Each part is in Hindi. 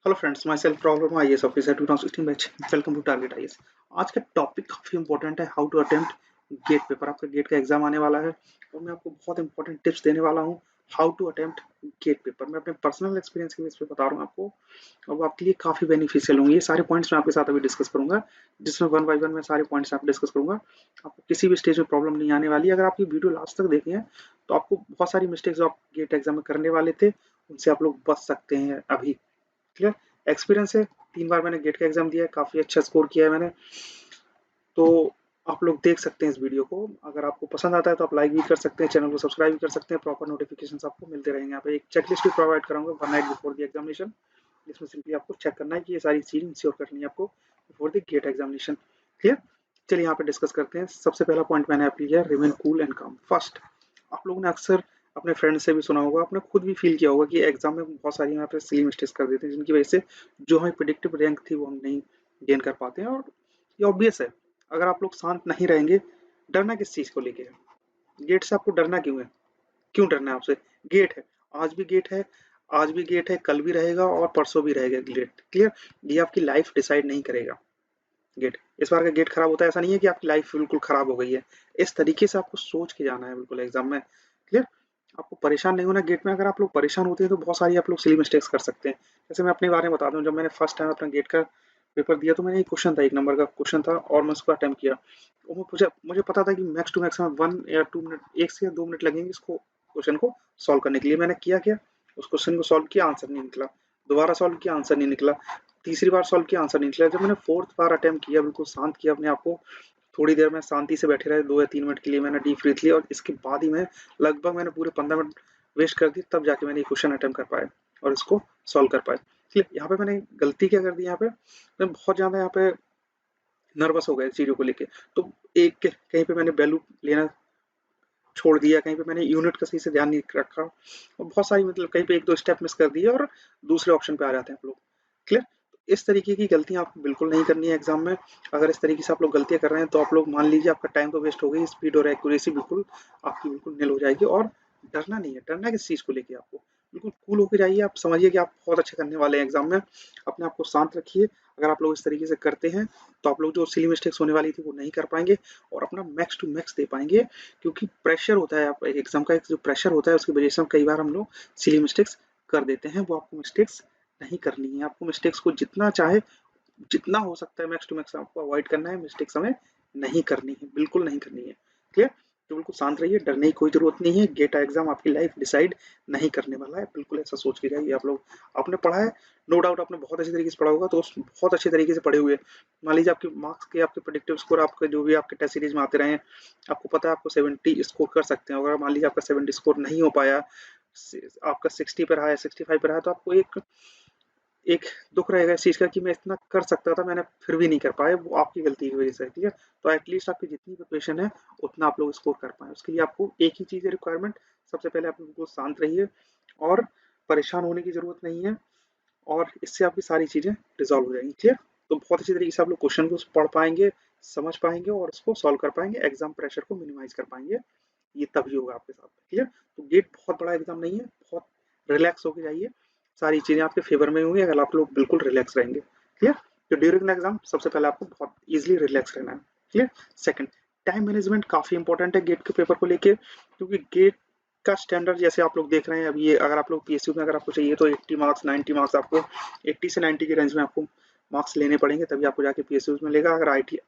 हेलो फ्रेंड्स, माई सेल्फ प्रॉब्लम IES ऑफिसर 2016 बैच। Welcome to target IES। आज का टॉपिक काफ़ी इंपॉर्टेंट है, how to attempt GATE paper. आपका गेट का एग्जाम आने वाला है और मैं आपको बहुत इंपॉर्टेंट टिप्स देने वाला हूँ how to attempt GATE paper. मैं अपने पर्सनल एक्सपीरियंस के बेस पे बता रहा हूँ आपको, और वो आपके लिए काफ़ी बेनिफिशियल होंगे। ये सारे पॉइंट्स मैं आपके साथ अभी डिस्कस करूंगा, जिसमें वन बाई वन मैं सारे पॉइंट्स आप डिस्कस करूंगा। आपको किसी भी स्टेज में प्रॉब्लम नहीं आने वाली है। अगर आपकी वीडियो लास्ट तक देखें तो आपको बहुत सारी मिस्टेक्स जो आप गेट एग्जाम में करने वाले थे उनसे आप लोग बच सकते हैं अभी। क्लियर? एक्सपीरियंस है, 3 बार मैंने गेट का एग्जाम दिया है, काफ़ी अच्छा स्कोर किया है मैंने। तो आप लोग देख सकते हैं इस वीडियो को। अगर आपको पसंद आता है तो आप लाइक भी कर सकते हैं, चैनल को सब्सक्राइब भी कर सकते हैं। प्रॉपर नोटिफिकेशंस आपको मिलते रहेंगे। यहाँ पे एक चेकलिस्ट भी प्रोवाइड कराऊंगा one night before the examination, जिसमें सिंपली आपको चेक करना है कि ये सारी चीज़ इंश्योर करनी है आपको before the GATE examination. Clear? चलिए यहाँ पे डिस्कस करते हैं। सबसे पहला पॉइंट मैंने आप लिया, रिमेन कूल एंड काम। फर्स्ट, आप लोगों ने अक्सर अपने फ्रेंड से भी सुना होगा, आपने खुद भी फील किया होगा कि एग्जाम में बहुत सारी यहाँ पे सिली मिस्टेक्स कर देते हैं, जिनकी वजह से जो हमें प्रिडिक्टिव रैंक थी वो हम नहीं गेन कर पाते हैं। और ये ऑब्वियस है, अगर आप लोग शांत नहीं रहेंगे, डरना किस चीज़ को लेके है? गेट से आपको डरना क्यों है? क्यों डरना है आपसे? गेट है, आज भी गेट है, आज भी गेट है, कल भी रहेगा और परसों भी रहेगा गेट। क्लियर? ये आपकी लाइफ डिसाइड नहीं करेगा। गेट, इस बार का गेट खराब होता है, ऐसा नहीं है कि आपकी लाइफ बिल्कुल खराब हो गई है। इस तरीके से आपको सोच के जाना है बिल्कुल एग्जाम में। क्लियर? आपको परेशान नहीं होना गेट में। अगर आप लोग परेशान होते हैं तो बहुत सारी आप लोग सिली मिस्टेक्स कर सकते हैं। जैसे मैं अपने बारे में बता दूं, जब मैंने फर्स्ट टाइम अपना गेट का पेपर दिया तो मैंने एक क्वेश्चन था, 1 नंबर का क्वेश्चन था, और मैं उसको अटेम्प्ट किया। और मुझे पता था कि मैक्स टू मैक्स 1 या 2 मिनट, 1 से 2 मिनट लगेंगे इसको क्वेश्चन को सॉल्व करने के लिए। मैंने किया क्या, उस क्वेश्चन को सॉल्व किया, आंसर नहीं निकला। दोबारा सॉल्व किया, आंसर नहीं निकला। तीसरी बार सॉल्व किया, आंसर नहीं निकला। जब मैंने फोर्थ बार अटेम्प्ट किया, बिल्कुल शांत किया अपने आप को, थोड़ी देर में शांति से बैठे रहे, 2 या 3 मिनट के लिए मैंने डीप ब्रीथ लिया, और इसके बाद ही मैं लगभग मैंने पूरे 15 मिनट वेस्ट कर दी, तब जाके मैंने ये क्वेश्चन अटेम्प्ट कर पाया और इसको सॉल्व कर पाए। इसलिए यहाँ पे मैंने गलती क्या कर दी, यहाँ पे मैं बहुत ज़्यादा यहाँ पे नर्वस हो गया चीज़ों को लेके। तो एक कहीं पे मैंने वैल्यू लेना छोड़ दिया, कहीं पे मैंने यूनिट का सही से ध्यान नहीं रखा, और बहुत सारी मतलब कहीं पे 1-2 स्टेप मिस कर दिए और दूसरे ऑप्शन पे आ जाते हैं आप लोग। क्लियर? इस तरीके की गलतियां आपको बिल्कुल नहीं करनी है एग्जाम में। अगर इस तरीके से आप लोग गलतियां कर रहे हैं तो आप लोग मान लीजिए आपका टाइम तो वेस्ट हो गई, स्पीड और एक्यूरेसी बिल्कुल आपकी बिल्कुल निल हो जाएगी। और डरना नहीं है। डरना किस चीज़ को लेके? आपको बिल्कुल कूल होकर जाइए। आप समझिए कि आप बहुत अच्छे करने वाले हैं एग्जाम में। अपने आप को शांत रखिए। अगर आप लोग इस तरीके से करते हैं तो आप लोग जो सिली मिस्टेक्स होने वाली थी वो नहीं कर पाएंगे और अपना मैक्स टू मैक्स दे पाएंगे। क्योंकि प्रेशर होता है, आप एग्जाम का एक जो प्रेशर होता है उसकी वजह से कई बार हम लोग सिली मिस्टेक्स कर देते हैं। वो आपको मिस्टेक्स नहीं करनी है। आपको मिस्टेक्स को जितना चाहे, जितना हो सकता है मैक्स टू मैक्स आपको अवॉइड करना है। मिस्टेक्स हमें नहीं करनी है, बिल्कुल नहीं करनी है। क्लियर? तो बिल्कुल शांत रहिए, डरने की कोई जरूरत नहीं है। गेट एग्जाम आपकी लाइफ डिसाइड नहीं करने वाला है, बिल्कुल ऐसा सोच के जाइए। आप लोग, आपने पढ़ा है, नो डाउट आपने बहुत अच्छे तरीके से पढ़ा होगा, तो बहुत अच्छे तरीके से पढ़े हुए। मान लीजिए आपके मार्क्स के, आपके प्रेडिक्टिव स्कोर, आपके जो भी आपके टेस्ट सीरीज में आते रहे हैं, आपको पता है आपको 70 स्कोर कर सकते हैं। अगर मान लीजिए आपका 70 स्कोर नहीं हो पाया, आपका 60 पे रहा है, 65 पे रहा है, तो आपको एक एक दुख रहेगा इस चीज़ का कि मैं इतना कर सकता था, मैंने फिर भी नहीं कर पाया। वो आपकी गलती की वजह से है। ठीक है? तो एटलीस्ट आपकी जितनी प्रिपरेशन है उतना आप लोग स्कोर कर पाए। उसके लिए आपको एक ही चीज़ है रिक्वायरमेंट। सबसे पहले आप बिल्कुल शांत रहिए और परेशान होने की ज़रूरत नहीं है, और इससे आपकी सारी चीज़ें रिजॉल्व हो जाएंगी। क्लियर? तो बहुत अच्छी तरीके से आप लोग क्वेश्चन को पढ़ पाएंगे, समझ पाएंगे और उसको सॉल्व कर पाएंगे। एग्जाम प्रेशर को मिनिमाइज कर पाएंगे। ये तभी होगा आपके साथ। क्लियर? तो गेट बहुत बड़ा एग्जाम नहीं है, बहुत रिलैक्स होकर जाइए। सारी चीज़ें आपके फेवर में होंगी अगर आप लोग बिल्कुल रिलैक्स रहेंगे। क्लियर? तो ड्यूरिंग द एग्जाम सबसे पहले आपको बहुत ईजिली रिलैक्स रहना है। क्लियर? सेकंड, टाइम मैनेजमेंट काफ़ी इंपॉर्टेंट है गेट के पेपर को लेके, क्योंकि गेट का स्टैंडर्ड जैसे आप लोग देख रहे हैं अभी, ये अगर आप लोग पीएसयू में अगर आपको चाहिए तो 80 मार्क्स 90 मार्क्स, आपको 80 से 90 के रेंज में आपको मार्क्स लेने पड़ेंगे, तभी आपको जाके पीएसयू में मिलेगा। अगर आईटी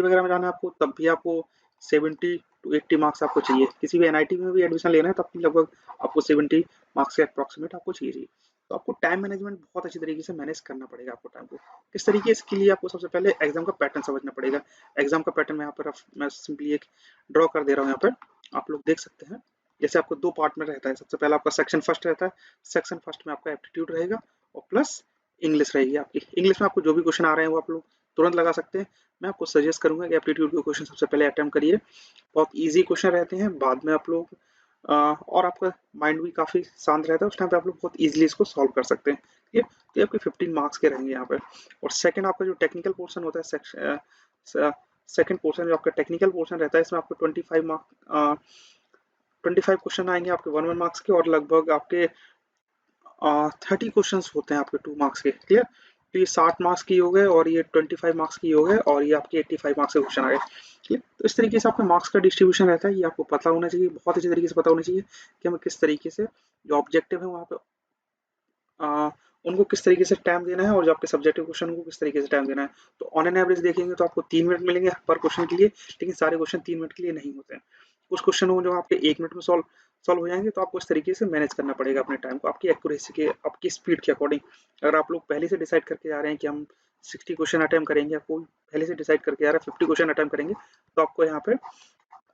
वगैरह में जाना है आपको, तब भी आपको 70 टू 80 मार्क्स आपको चाहिए। किसी भी एनआईटी में भी एडमिशन लेना है तब भी लगभग आपको 70 मार्क्स के अप्रॉक्सीमेट आपको चाहिए। तो आपको टाइम मैनेजमेंट बहुत अच्छी तरीके से मैनेज करना पड़ेगा। आपको टाइम को किस तरीके से, के लिए आपको सबसे पहले एग्जाम का पैटर्न समझना पड़ेगा। एग्जाम का पैटर्न यहाँ पर मैं सिंपली एक ड्रॉ कर दे रहा हूँ। यहाँ पर आप लोग देख सकते हैं, जैसे आपको 2 पार्ट में रहता है। सबसे पहले आपका सेक्शन फर्स्ट रहता है। सेक्शन फर्स्ट में आपका एप्टीट्यूड रहेगा और प्लस इंग्लिश रहेगी आपकी। इंग्लिश में आपको जो भी क्वेश्चन आ रहे हैं वो आप लोग तुरंत लगा सकते हैं। मैं आपको सजेस्ट करूंगा कि एप्टीट्यूड के क्वेश्चन सबसे पहले अटेम्प्ट करिए। बहुत इजी क्वेश्चन रहते हैं, बाद में आप लोग और आपका माइंड भी काफ़ी शांत रहता है, उस टाइम पे आप लोग बहुत इजीली इसको सॉल्व कर सकते हैं। ठीक है? तो ये आपके 15 मार्क्स के रहेंगे यहाँ पे। और सेकंड आपका जो टेक्निकल पोर्शन होता है, सेकंड पोर्शन जो आपका टेक्निकल पोर्शन रहता है, इसमें आपको 25 क्वेश्चन आएंगे आपके 1 1 मार्क्स के, और लगभग आपके 30 क्वेश्चंस होते हैं आपके 2 मार्क्स के। क्लियर? तो ये 60 मार्क्स की हो गए और ये 25 मार्क्स की हो गए और ये आपके 85 मार्क्स के क्वेश्चन आ गए। क्लियर? तो इस तरीके से आपका मार्क्स का डिस्ट्रीब्यूशन रहता है, ये आपको पता होना चाहिए, बहुत अच्छी तरीके से पता होना चाहिए कि हमें किस तरीके से जो ऑब्जेक्टिव है वहाँ पे उनको किस तरीके से टाइम देना है और जो आपके सब्जेक्टिव क्वेश्चन उनको किस तरीके से टाइम देना है। तो ऑन एन एवरेज देखेंगे तो आपको 3 मिनट मिलेंगे पर क्वेश्चन के लिए, लेकिन सारे क्वेश्चन 3 मिनट के लिए नहीं होते हैं। कुछ क्वेश्चन हो जो आपके 1 मिनट में सॉल्व हो जाएंगे, तो आपको इस तरीके से मैनेज करना पड़ेगा अपने टाइम को, आपकी एक्यूरेसी के, आपकी स्पीड के अकॉर्डिंग। अगर आप लोग पहले से डिसाइड करके जा रहे हैं कि हम 60 क्वेश्चन अटेम्प्ट करेंगे, या कोई पहले से डिसाइड करके जा रहा है 50 क्वेश्चन अटेम्प्ट करेंगे, तो आपको यहाँ पे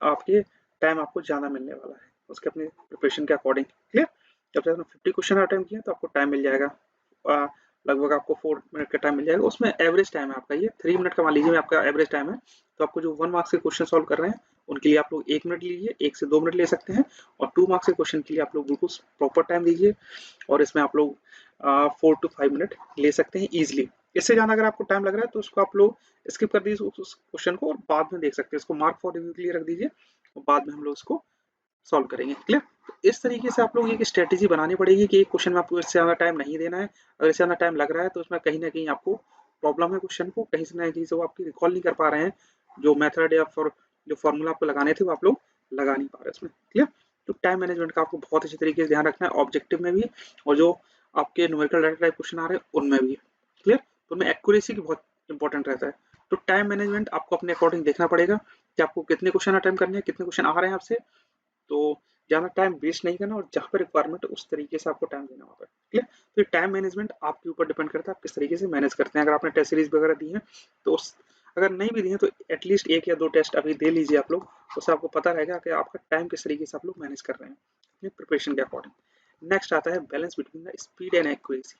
आपके टाइम आपको ज़्यादा मिलने वाला है उसके अपने प्रिपरेशन के अकॉर्डिंग। क्लियर? जब तक आपने 50 क्वेश्चन अटेम्प्ट किया तो आपको टाइम मिल जाएगा, लगभग आपको 4 मिनट का टाइम मिल जाएगा। उसमें एवरेज टाइम है आपका ये 3 मिनट का मान लीजिए आपका एवरेज टाइम है। तो आपको जो 1 मार्क्स के क्वेश्चन सॉल्व कर रहे हैं उनके लिए आप लोग 1 मिनट लीजिए, 1 से 2 मिनट ले सकते हैं, और 2 मार्क्स के क्वेश्चन के लिए आप लोग बिल्कुल प्रॉपर टाइम दीजिए और इसमें आप लोग 4 to 5 मिनट ले सकते हैं ईजिली। इससे ज़्यादा अगर आपको टाइम लग रहा है तो उसको आप लोग स्किप कर दीजिए उस क्वेश्चन को और बाद में देख सकते हैं, इसको मार्क फॉर रिव्यू के लिए रख दीजिए और बाद में हम लोग इसको सॉल्व करेंगे। क्लियर? तो इस तरीके से आप लोग एक स्ट्रेटेजी बनानी पड़ेगी कि एक क्वेश्चन में आपको इससे ज़्यादा टाइम नहीं देना है। अगर इससे ज़्यादा टाइम लग रहा है तो उसमें कहीं ना कहीं आपको प्रॉब्लम है, क्वेश्चन को कहीं से ना कहीं से वो आपकी रिकॉल नहीं कर पा रहे हैं, जो मेथड या जो फॉर्मूला आपको लगाने थे वो आप लोग लगा नहीं पा रहे उसमें। क्लियर? तो टाइम मैनेजमेंट का आपको बहुत अच्छी तरीके से ध्यान रखना है, ऑब्जेक्टिव में भी और जो आपके न्यूमेरिकल डाटा टाइप क्वेश्चन आ रहे हैं उनमें भी। क्लियर? तो उनमें एक्यूरेसी की बहुत इंपॉर्टेंट रहता है। तो टाइम मैनेजमेंट आपको अपने अकॉर्डिंग देखना पड़ेगा कि आपको कितने क्वेश्चन अटेम्प्ट करने हैं, कितने क्वेश्चन आ रहे हैं आपसे, तो ज़्यादा टाइम वेस्ट नहीं करना और जहाँ पर रिक्वायरमेंट है उस तरीके से आपको टाइम देना होता है। क्लियर? तो टाइम मैनेजमेंट आपके ऊपर डिपेंड करता है आप किस तरीके से मैनेज करते हैं। अगर आपने टेस्ट सीरीज वगैरह दी है तो अगर नहीं भी दी है तो एटलीस्ट 1 या 2 टेस्ट अभी दे लीजिए आप लोग, उससे आपको पता रहेगा कि आपका टाइम किस तरीके से आप लोग मैनेज कर रहे हैं अपनी प्रिपरेशन के अकॉर्डिंग। नेक्स्ट आता है balance between the speed and accuracy.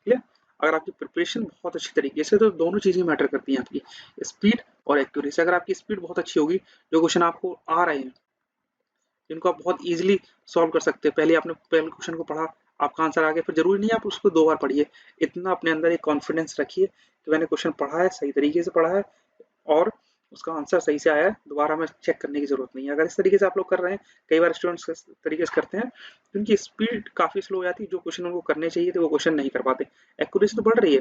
Clear? अगर आपकी प्रिपरेशन बहुत अच्छी तरीके से, तो दोनों चीज़ें मैटर करती हैं, आपकी स्पीड और एक्यूरेसी। अगर आपकी स्पीड बहुत अच्छी होगी, जो क्वेश्चन आपको आ रहे हैं जिनको आप बहुत इजीली सॉल्व कर सकते हैं, पहले आपने पहले क्वेश्चन को पढ़ा, आपका आंसर आ गया, फिर जरूरी नहीं है आप उसको 2 बार पढ़िए। इतना अपने अंदर एक कॉन्फिडेंस रखिए कि मैंने क्वेश्चन पढ़ा है, सही तरीके से पढ़ा है और उसका आंसर सही से आया है, दोबारा हमें चेक करने की जरूरत नहीं है। अगर इस तरीके से आप लोग कर रहे हैं, कई बार स्टूडेंट्स इस तरीके से करते हैं तो उनकी स्पीड काफ़ी स्लो हो जाती है, जो क्वेश्चन उनको करने चाहिए थे वो क्वेश्चन नहीं कर पाते। एक्यूरेसी तो बढ़ रही है,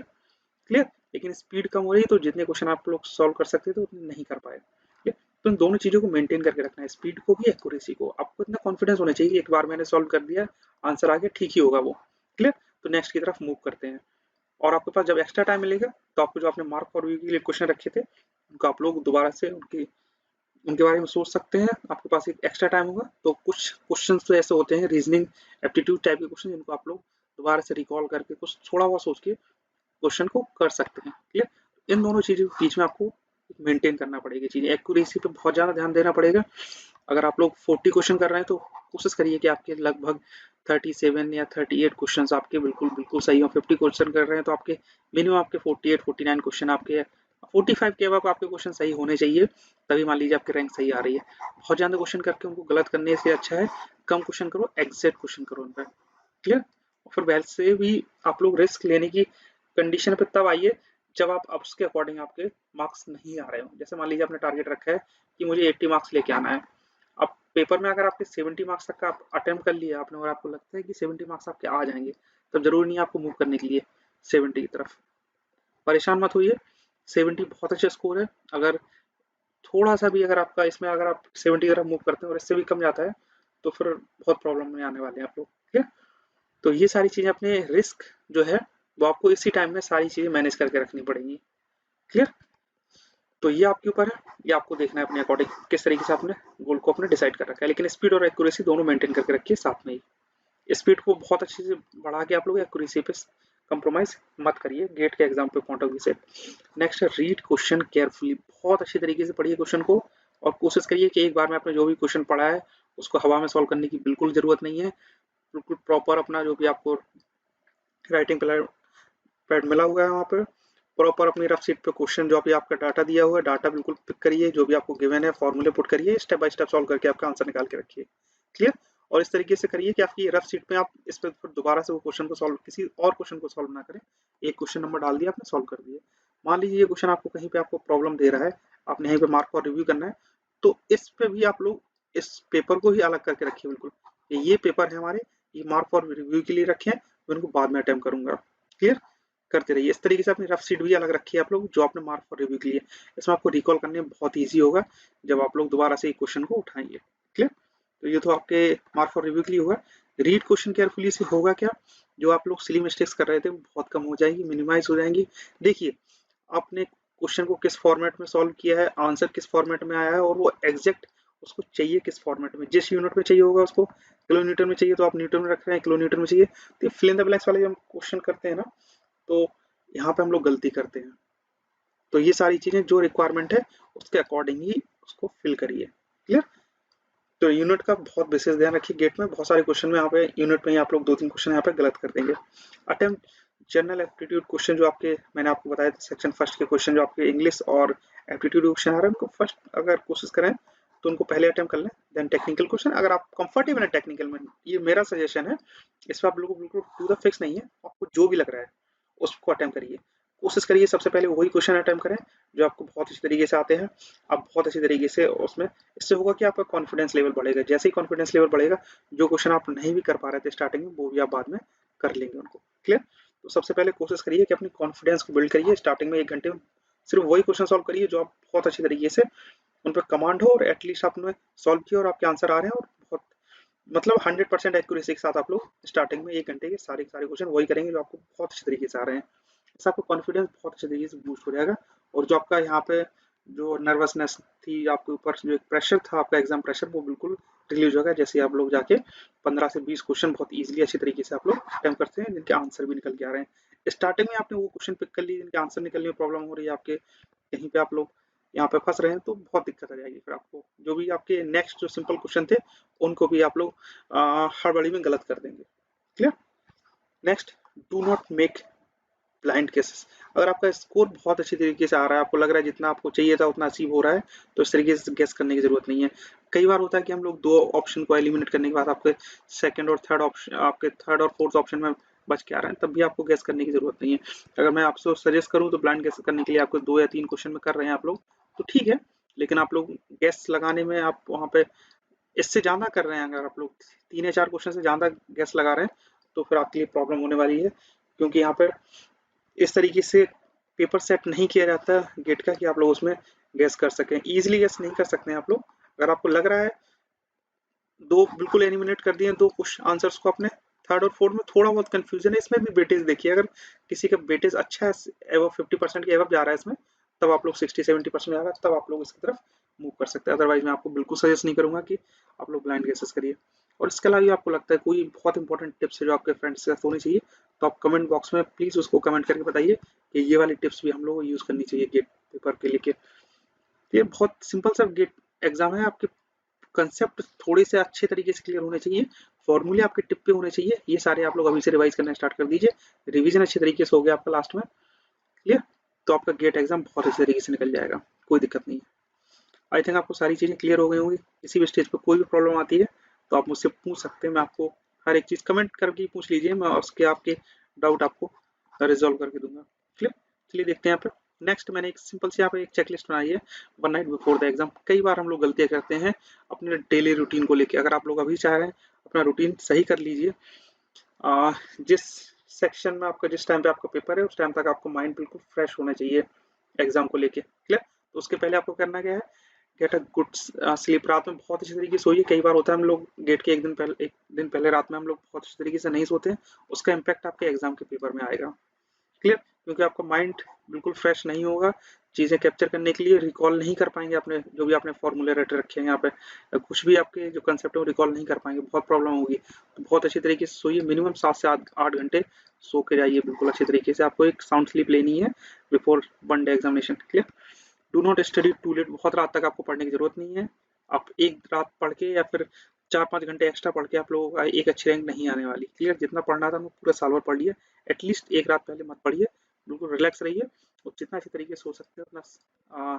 क्लियर, लेकिन स्पीड कम हो रही है, तो जितने क्वेश्चन आप लोग सॉल्व कर सकते थे उतने नहीं कर पाए। क्लियर? तो इन दोनों चीज़ों को मेंटेन करके रखना है, स्पीड को भी एक्यूरेसी को। आपको इतना कॉन्फिडेंस होना चाहिए कि एक बार मैंने सॉल्व कर दिया, आंसर आ गया, ठीक ही होगा वो। क्लियर? तो नेक्स्ट की तरफ मूव करते हैं। और आपके पास जब एक्स्ट्रा टाइम मिलेगा तो आपको जो आपने मार्क फॉर रिव्यू के लिए क्वेश्चन रखे थे उनको आप लोग दोबारा से उनके बारे में सोच सकते हैं। आपके पास एक एक्स्ट्रा टाइम होगा तो कुछ क्वेश्चन तो ऐसे होते हैं रीजनिंग एप्टीट्यूड टाइप के क्वेश्चन, जिनको आप लोग दोबारा से रिकॉल करके कुछ थोड़ा बहुत सोच के क्वेश्चन को कर सकते हैं। क्लियर? इन दोनों चीज़ों के बीच में आपको मेंटेन करना पड़ेगी चीज़ें, एक्यूरेसी पे बहुत ज़्यादा ध्यान देना पड़ेगा। अगर आप लोग 40 क्वेश्चन कर रहे हैं तो कोशिश करिए कि आपके लगभग 37 या 38 क्वेश्चन आपके बिल्कुल बिल्कुल सही हो। 50 क्वेश्चन कर रहे हैं तो आपके मिनिमम आपके 48 49 क्वेश्चन आपके 45 के अब आपके क्वेश्चन सही होने चाहिए, तभी मान लीजिए आपकी रैंक सही आ रही है। बहुत ज़्यादा क्वेश्चन करके उनको गलत करने से अच्छा है कम क्वेश्चन करो, एग्जैक्ट क्वेश्चन करो उनका। क्लियर? और फिर वैसे भी आप लोग रिस्क लेने की कंडीशन पे तब आइए जब आप अब उसके अकॉर्डिंग आपके मार्क्स नहीं आ रहे हो। जैसे मान लीजिए आपने टारगेट रखा है कि मुझे 80 मार्क्स लेके आना है, अब पेपर में अगर आपके 70 मार्क्स तक का आप अटेम्प्ट कर लिया आपने और आपको लगता है कि 70 मार्क्स आपके आ जाएंगे, तब जरूरी नहीं है आपको मूव करने के लिए 70 की तरफ। परेशान मत होइए, 70 बहुत अच्छा स्कोर है। अगर थोड़ा सा भी अगर आपका इसमें अगर आप 70 की तरफ मूव करते हैं और इससे भी कम जाता है तो फिर बहुत प्रॉब्लम में आने वाले हैं आप लोग। ठीक है? तो ये सारी चीज़ें अपने रिस्क जो है वो आपको इसी टाइम में सारी चीज़ें मैनेज करके रखनी पड़ेंगी। क्लियर? तो ये आपके ऊपर है, ये आपको देखना है अपने अकॉर्डिंग किस तरीके से आपने गोल को अपने डिसाइड कर रखा है, लेकिन स्पीड और एक्यूरेसी दोनों मेंटेन करके रखिए साथ में ही। स्पीड को बहुत अच्छे से बढ़ा के आप लोग एक्यूरेसी पे कंप्रोमाइज मत करिए गेट के एग्जाम पे पॉइंट ऑफ व्यू से। नेक्स्ट है रीड क्वेश्चन केयरफुली, बहुत अच्छी तरीके से पढ़िए क्वेश्चन को और कोशिश करिए कि एक बार में आपने जो भी क्वेश्चन पढ़ा है उसको हवा में सॉल्व करने की बिल्कुल जरूरत नहीं है। बिल्कुल प्रॉपर अपना जो भी आपको राइटिंग पैड मिला हुआ है वहाँ पे प्रॉपर अपनी रफ शीट पे क्वेश्चन जो भी आपका डाटा दिया हुआ है डाटा बिल्कुल पिक करिए, जो भी आपको गिवन है फॉर्मूले पुट करिए, स्टेप बाय स्टेप सॉल्व करके आपका आंसर निकाल के रखिए। क्लियर? और इस तरीके से करिए कि आपकी रफ शीट में आप इस पर फिर दोबारा से वो क्वेश्चन को सॉल्व किसी और क्वेश्चन को सॉल्व ना करें। एक क्वेश्चन नंबर डाल दिया आपने, सॉल्व कर दिए। मान लीजिए ये क्वेश्चन आपको कहीं पे आपको प्रॉब्लम दे रहा है, आपने यहीं पे मार्क फॉर रिव्यू करना है, तो इस पे भी आप लोग इस पेपर को ही अलग करके रखिए बिल्कुल। ये पेपर है हमारे, ये मार्क फॉर रिव्यू के लिए रखें, मैं उनको बाद में अटेम्प्ट करूंगा। क्लियर, करते रहिए। इस तरीके से अपनी रफ शीट भी अलग रखी है आप लोग, जो आपने मार्क फॉर रिव्यू के लिए, इसमें आपको रिकॉल करने में बहुत ईजी होगा जब आप लोग दोबारा से एक क्वेश्चन को उठाएंगे। क्लियर, तो ये तो आपके मार्क फॉर रिव्यू के लिए होगा। रीड क्वेश्चन केयरफुली से होगा क्या, जो आप लोग सिली मिस्टेक्स कर रहे थे वो बहुत कम हो जाएगी, मिनिमाइज हो जाएंगी। देखिए आपने क्वेश्चन को किस फॉर्मेट में सॉल्व किया है, आंसर किस फॉर्मेट में आया है, और वो एग्जैक्ट उसको चाहिए किस फॉर्मेट में, जिस यूनिट में चाहिए होगा उसको, किलो न्यूटन में चाहिए तो आप न्यूटन में रख रहे हैं, किलो न्यूटन में चाहिए तो फिल इन द ब्लैंक्स वाले जब हम क्वेश्चन करते हैं ना, तो यहाँ पे हम लोग गलती करते हैं। तो ये सारी चीजें जो रिक्वायरमेंट है उसके अकॉर्डिंग ही उसको फिल करिए। क्लियर, तो यूनिट का बहुत विशेष ध्यान रखिए। गेट में बहुत सारे क्वेश्चन में यहाँ पे यूनिट में ही आप लोग 2-3 क्वेश्चन यहाँ पे गलत कर देंगे। अटेम्प्ट जनरल एप्टीट्यूड क्वेश्चन जो आपके मैंने आपको बताया था सेक्शन फर्स्ट के क्वेश्चन जो आपके इंग्लिश और एप्टीट्यूड क्वेश्चन आ रहे हैं उनको फर्स्ट अगर कोशिश करें तो उनको पहले अटेम्प्ट कर लें, देन टेक्निकल क्वेश्चन। अगर आप कंफर्टेबल है टेक्निकल में, ये मेरा सजेशन है, इस पर आप लोगों को बिल्कुल टू द फिक्स नहीं है, आपको जो भी लग रहा है उसको अटेम्प्ट करिए। कोशिश करिए सबसे पहले वही क्वेश्चन अटेम्प्ट करें जो आपको बहुत अच्छी तरीके से आते हैं। आप बहुत अच्छी तरीके से उसमें, इससे होगा कि आपका कॉन्फिडेंस लेवल बढ़ेगा। जैसे ही कॉन्फिडेंस लेवल बढ़ेगा, जो क्वेश्चन आप नहीं भी कर पा रहे थे स्टार्टिंग में वो भी आप बाद में कर लेंगे उनको। क्लियर, तो सबसे पहले कोशिश करिए कि अपनी कॉन्फिडेंस को बिल्ड करिए। स्टार्टिंग में 1 घंटे में सिर्फ वही क्वेश्चन सॉल्व करिए जो आप बहुत अच्छी तरीके से उन पर कमांड हो, और एटलीस्ट आपने सॉल्व किया और आपके आंसर आ रहे हैं, और बहुत मतलब 100% एक्यूरेसी के साथ आप लोग स्टार्टिंग में 1 घंटे के सारे क्वेश्चन वही करेंगे जो आपको बहुत अच्छी तरीके से आ रहे हैं। इससे आपको कॉन्फिडेंस बहुत अच्छे तरीके से बूस्ट हो जाएगा, और जो आपका यहाँ पे जो नर्वसनेस थी आपके ऊपर, जो एक प्रेशर था आपका एग्जाम प्रेशर, वो बिल्कुल रिलीज होगा जैसे आप लोग जाके 15 से 20 क्वेश्चन बहुत इजीली अच्छी तरीके से आप लोग अटेम्प्ट करते हैं जिनके आंसर भी निकल के आ रहे हैं। स्टार्टिंग में आपने वो क्वेश्चन पिक कर लिए जिनके आंसर निकलने में प्रॉब्लम हो रही है, आपके कहीं पे आप लोग यहाँ पे फंस रहे हैं तो बहुत दिक्कत आ जाएगी। फिर आपको जो भी आपके नेक्स्ट जो सिंपल क्वेश्चन थे उनको भी आप लोग हड़बड़ी में गलत कर देंगे। Clear, next, do not make blind cases. अगर आपका स्कोर बहुत अच्छी तरीके से आ रहा है, आपको लग रहा है जितना आपको चाहिए था उतना अचीव हो रहा है, तो इस तरीके से गेस करने की जरूरत नहीं है। कई बार होता है कि हम लोग 2 ऑप्शन को एलिमिनेट करने के बाद आपके सेकंड और थर्ड ऑप्शन, आपके थर्ड और फोर्थ ऑप्शन में बच के आ रहे हैं, तब भी आपको गेस करने की जरूरत नहीं है। अगर मैं आपसे सजेस्ट करूँ तो ब्लाइंड गेस करने के लिए आपको 2 या 3 क्वेश्चन में कर रहे हैं आप लोग तो ठीक है, लेकिन आप लोग गेस लगाने में आप वहाँ पे इससे ज्यादा कर रहे हैं, अगर आप लोग 3 या 4 क्वेश्चन से ज्यादा गेस लगा रहे हैं तो फिर आपके लिए प्रॉब्लम होने वाली है, क्योंकि यहाँ पर इस तरीके से पेपर सेट नहीं किया जाता गेट का कि आप लोग उसमें गैस कर सकें। इजीली गैस नहीं कर सकते हैं आप लोग। अगर आपको लग रहा है 2 बिल्कुल एलिमिनेट कर दिए 2 कुछ आंसर्स को अपने, थर्ड और फोर्थ में थोड़ा बहुत कंफ्यूजन है, इसमें भी वेटेज देखिए। अगर किसी का वेटेज अच्छा है, एवं 50% के एवं जा रहा है इसमें, तब आप लोग 60-70% जा रहा है तब आप लोग इसकी तरफ मूव कर सकते हैं। अदरवाइज मैं आपको बिल्कुल सजेस्ट नहीं करूंगा कि आप लोग ब्लाइंड गेसेस करिए। और इसके अलावा आपको लगता है कोई बहुत इंपॉर्टेंट टिप्स है जो आपके फ्रेंड्स के साथ होनी चाहिए, तो आप कमेंट बॉक्स में प्लीज उसको कमेंट करके बताइए कि ये वाली टिप्स भी हम लोग को यूज करनी चाहिए गेट पेपर के लेके। ये बहुत सिंपल सा गेट एग्जाम है, आपके कंसेप्ट थोड़े से अच्छे तरीके से क्लियर होने चाहिए, फॉर्मूले आपके टिप पे होने चाहिए, ये सारे आप लोग अभी से रिवाइज करना स्टार्ट कर दीजिए। रिवीजन अच्छे तरीके से हो गया आपका लास्ट में क्लियर, तो आपका गेट एग्जाम बहुत अच्छे तरीके से निकल जाएगा, कोई दिक्कत नहीं है। आई थिंक आपको सारी चीज़ें क्लियर हो गई होंगी। किसी भी स्टेज पर कोई भी प्रॉब्लम आती है तो आप मुझसे पूछ सकते हैं, मैं आपको हर एक चीज़ कमेंट करके पूछ लीजिए, मैं उसके आपके डाउट आपको रिजॉल्व करके दूंगा। क्लियर, चलिए देखते हैं यहाँ पे। नेक्स्ट मैंने एक सिंपल से यहाँ पे एक चेकलिस्ट बनाई है 1 नाइट बिफोर द एग्जाम। कई बार हम लोग गलतियाँ करते हैं अपने डेली रूटीन को लेके। अगर आप लोग अभी चाह रहे हैं अपना रूटीन सही कर लीजिए, जिस सेक्शन में आपका जिस टाइम पे आपका पेपर है उस टाइम तक आपको माइंड बिल्कुल फ्रेश होना चाहिए एग्जाम को लेके। क्लियर, तो उसके पहले आपको करना क्या है, गेट अ गुड स्लीप। रात में बहुत अच्छी तरीके से सोइए। कई बार होता है हम लोग गेट के एक दिन पहले रात में हम लोग बहुत अच्छी तरीके से नहीं सोते हैं, उसका इम्पैक्ट आपके एग्जाम के पेपर में आएगा। क्लियर, क्योंकि आपका माइंड बिल्कुल फ्रेश नहीं होगा, चीज़ें कैप्चर करने के लिए रिकॉल नहीं कर पाएंगे, अपने जो भी आपने फॉर्मूले रट रखे हैं यहाँ पे कुछ भी आपके जो कंसेप्ट है वो रिकॉल नहीं कर पाएंगे, बहुत प्रॉब्लम होगी। तो बहुत अच्छी तरीके से सोइए, मिनिमम 7 से 8 घंटे सो के जाइए बिल्कुल अच्छी तरीके से। आपको एक साउंड स्लीप लेनी है before 1 day examination. Clear, do not study too late. बहुत रात तक आपको पढ़ने की जरूरत नहीं है। आप एक रात पढ़ के या फिर 4-5 घंटे एक्स्ट्रा पढ़ के आप लोगों का एक अच्छी रैंक नहीं आने वाली। क्लियर, जितना पढ़ना था वो पूरा साल भर पढ़ लिया, एटलीस्ट एक रात पहले मत पढ़िए, बिल्कुल रिलैक्स रहिए और जितना अच्छी तरीके से सो सकते हैं उतना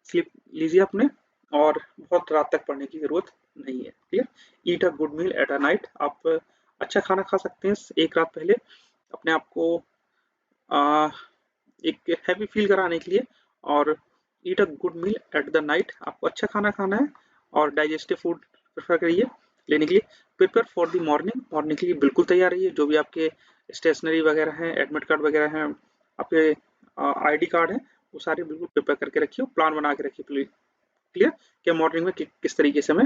स्लीप लीजिए अपने, और बहुत रात तक पढ़ने की जरूरत नहीं है। Clear, eat a good meal at a night. आप अच्छा खाना खा सकते हैं एक रात पहले अपने आप को एक हैवी फील कराने के लिए, और eat a good meal at the night. आपको अच्छा खाना खाना है और डाइजेस्टिव फूड प्रेफर करिए लेने के लिए। Prepare for the morning. Morning के लिए बिल्कुल तैयार रहिए, जो भी आपके स्टेशनरी वगैरह है, एडमिट कार्ड वगैरह है, आपके आईडी कार्ड है, वो सारे बिल्कुल प्रिपेयर करके रखिए, प्लान बना के रखिए क्लियर कि मॉर्निंग में किस तरीके से हमें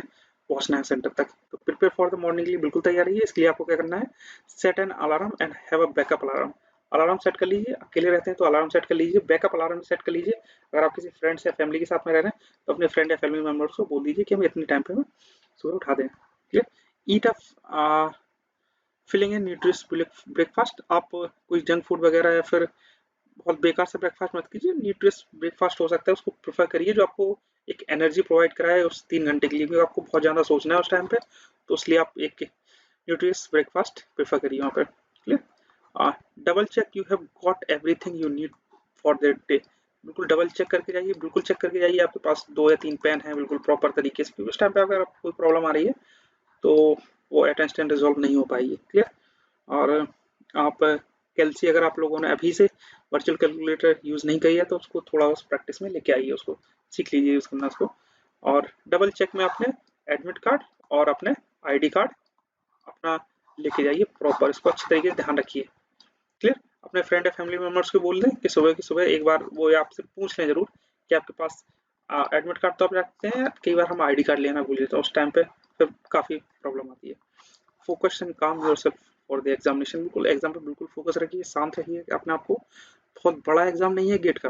पहुंचना है सेंटर तक। तो प्रिपेयर फॉर द मॉर्निंग के लिए बिल्कुल तैयार रहिए। इसके लिए आपको क्या करना है, set an alarm and have a backup alarm. Alarm set कर लीजिए, अकेले रहते हैं तो अलार्म सेट कर लीजिए, बैकअप अलार्म सेट कर लीजिए। अगर आप किसी फ्रेंड्स या फैमिली के साथ में रह रहे हैं तो अपने फ्रेंड या फैमिली मेंबर्स को बोल दीजिए कि हमें इतने टाइम पे हमें सुबह उठा दें। Clear. Eat a filling in nutritious breakfast. आप कोई जंक फूड वगैरह या फिर बहुत बेकार से ब्रेकफास्ट मत कीजिए, न्यूट्रियस ब्रेकफास्ट हो सकता है, उसको प्रेफर करिए जो आपको एक एनर्जी प्रोवाइड कराए उस 3 घंटे के लिए भी। आपको बहुत ज़्यादा सोचना है उस टाइम पे, तो इसलिए आप एक न्यूट्रियस ब्रेकफास्ट प्रेफर करिए वहाँ पे। Clear. Double check you have got everything you need for that day. बिल्कुल डबल चेक करके जाइए, बिल्कुल चेक करके जाइए आपके पास 2 या 3 पेन है बिल्कुल प्रॉपर तरीके से, क्योंकि उस टाइम पे अगर कोई प्रॉब्लम आ रही है तो वो एट इंस्टेंट रिजॉल्व नहीं हो पाएगी। क्लियर। और आप कैलसी, अगर आप लोगों ने अभी से वर्चुअल कैलकुलेटर यूज़ नहीं किया है तो उसको थोड़ा उस प्रैक्टिस में लेके आइए, उसको सीख लीजिए यूज़ करना उसको। और डबल चेक में अपने एडमिट कार्ड और अपने आईडी कार्ड अपना लेके जाइए प्रॉपर, इसको अच्छी तरीके से ध्यान रखिए। क्लियर। अपने फ्रेंड या फैमिली मेम्बर्स को बोल दें कि सुबह की सुबह एक बार वो आपसे पूछ लें जरूर कि आपके पास एडमिट कार्ड तो आप रखते हैं, कई बार हम आईडी कार्ड लेना भूल जाते हैं, उस टाइम पे फिर काफ़ी प्रॉब्लम आती है। फोकस एंड काम योरसेल्फ फॉर द एग्जामिनेशन। बिल्कुल एग्जाम पे बिल्कुल फोकस रखिए, शांत रहिए अपने आप को। बहुत बड़ा एग्जाम नहीं है गेट का।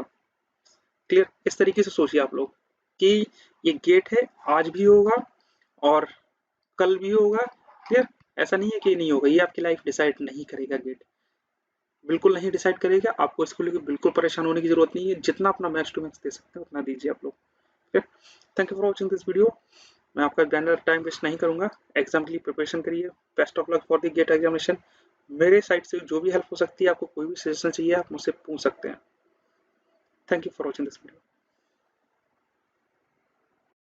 क्लियर। इस तरीके से सोचिए आप लोग कि ये गेट है, आज भी होगा और कल भी होगा। क्लियर। ऐसा नहीं है कि नहीं होगा, ये आपकी लाइफ डिसाइड नहीं करेगा गेट, बिल्कुल नहीं डिसाइड करेगा। आपको इसको लेकर बिल्कुल परेशान होने की जरूरत नहीं है, जितना अपना मैक्स टू मैक्स दे सकते हैं उतना दीजिए आप लोग। Thank you for watching this video. मैं आपका ज्यादा टाइम वेस्ट नहीं करूंगा, एग्जाम के लिए प्रिपरेशन करिए। Best of luck for the GATE examination. मेरे साइड से जो भी हेल्प हो सकती है, आपको कोई भी सजेशन चाहिए आप मुझसे पूछ सकते हैं। Thank you for watching this video.